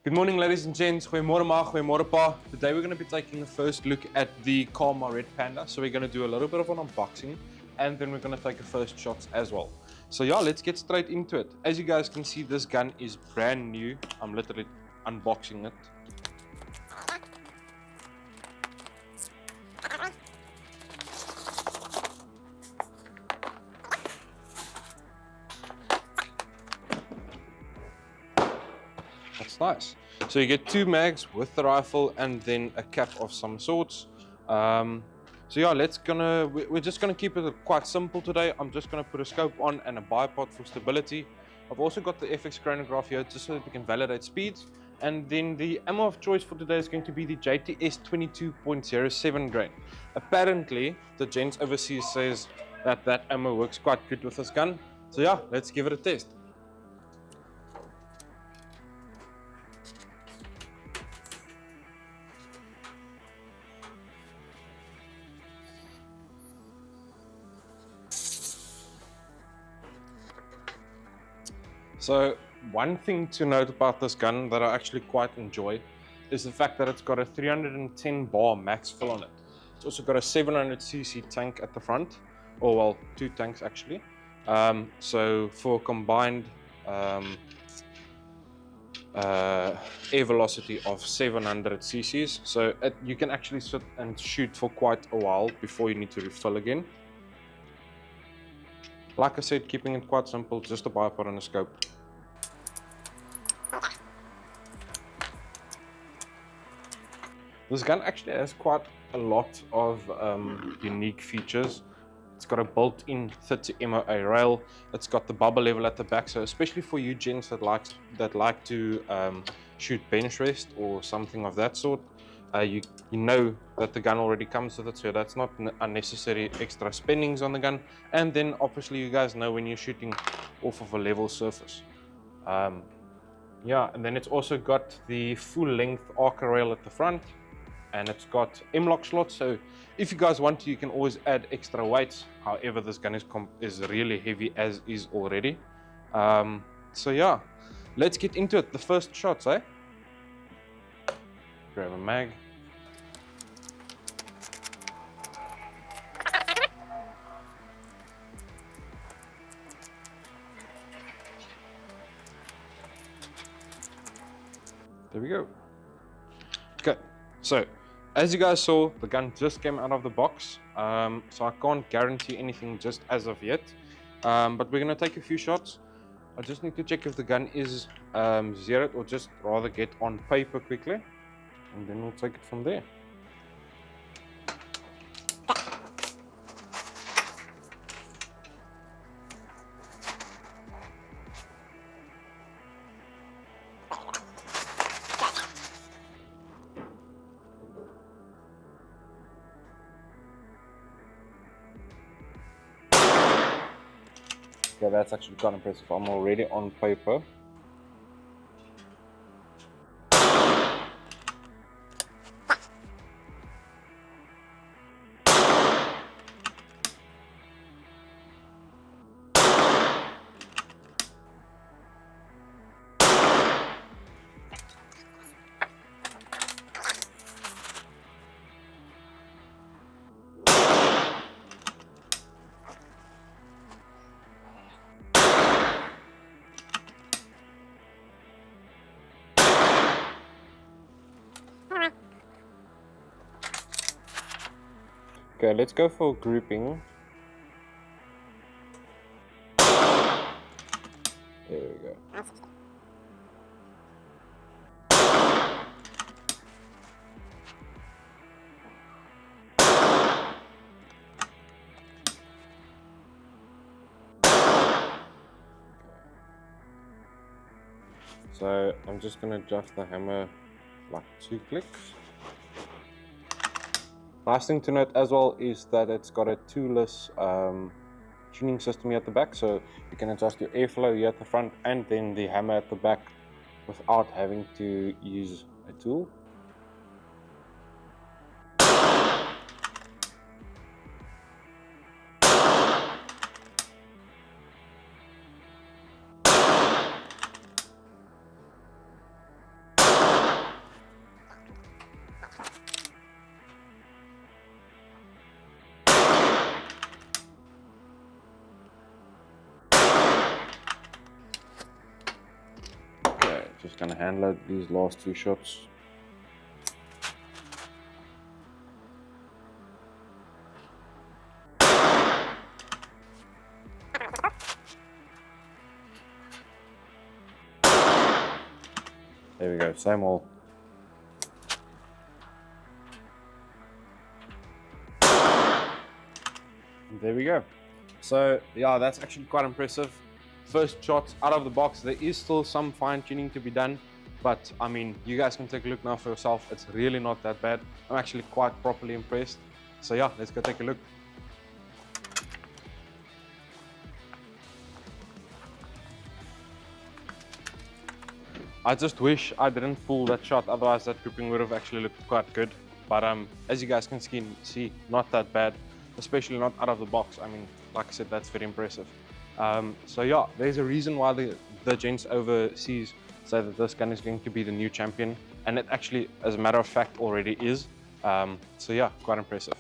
Good morning, ladies and gents. Goeiemorgen ma, goeiemorgen pa. Today we're going to be taking a first look at the Karma Red Panda. So we're going to do a little bit of an unboxing and then we're going to take a first shots as well. So yeah, let's get straight into it. As you guys can see, this gun is brand new. I'm literally unboxing it. That's nice. So you get 2 mags with the rifle and then a cap of some sorts. So yeah, we're just gonna keep it quite simple today. I'm just gonna put a scope on and a bipod for stability. I've also got the FX chronograph here just so that we can validate speeds. And then the ammo of choice for today is going to be the JTS 22.07 grain. Apparently, the gents overseas says that ammo works quite good with this gun. So yeah, let's give it a test. So one thing to note about this gun that I actually quite enjoy is the fact that it's got a 310 bar max fill on it. It's also got a 700cc tank at the front, or well, 2 tanks actually. So for combined air velocity of 700 cc's. So you can actually sit and shoot for quite a while before you need to refill again. Like I said, keeping it quite simple, just a bipod and a scope. This gun actually has quite a lot of unique features. It's got a built-in 30 MOA rail. It's got the bubble level at the back, so especially for you gents that like to shoot Benchrest or something of that sort, you know that the gun already comes with it, so that's not unnecessary extra spendings on the gun. And then obviously you guys know when you're shooting off of a level surface. Yeah, and then it's also got the full-length arc rail at the front. And it's got M-lock slots, so if you guys want to, you can always add extra weights. However, this gun is really heavy as is already. So yeah, let's get into it. The first shots, eh? Grab a mag. There we go. Okay, so as you guys saw, the gun just came out of the box, so I can't guarantee anything just as of yet, but we're going to take a few shots. I just need to check if the gun is zeroed, or just rather get on paper quickly, and then we'll take it from there. Okay, that's actually quite impressive. I'm already on paper. Okay, let's go for grouping. There we go. So I'm just going to adjust the hammer like 2 clicks. Last thing to note as well is that it's got a toolless tuning system here at the back, so you can adjust your airflow here at the front and then the hammer at the back without having to use a tool. Gonna handle these last 2 shots. There we go, same hole. There we go. So yeah, that's actually quite impressive. First shot out of the box. There is still some fine tuning to be done, but I mean, you guys can take a look now for yourself. It's really not that bad. I'm actually quite properly impressed. So yeah, let's go take a look. I just wish I didn't pull that shot, otherwise that grouping would have actually looked quite good. But as you guys can see, not that bad, especially not out of the box. I mean, like I said, that's very impressive. So yeah, there's a reason why the gents overseas say that this gun is going to be the new champion, and it actually, as a matter of fact, already is. So yeah, quite impressive.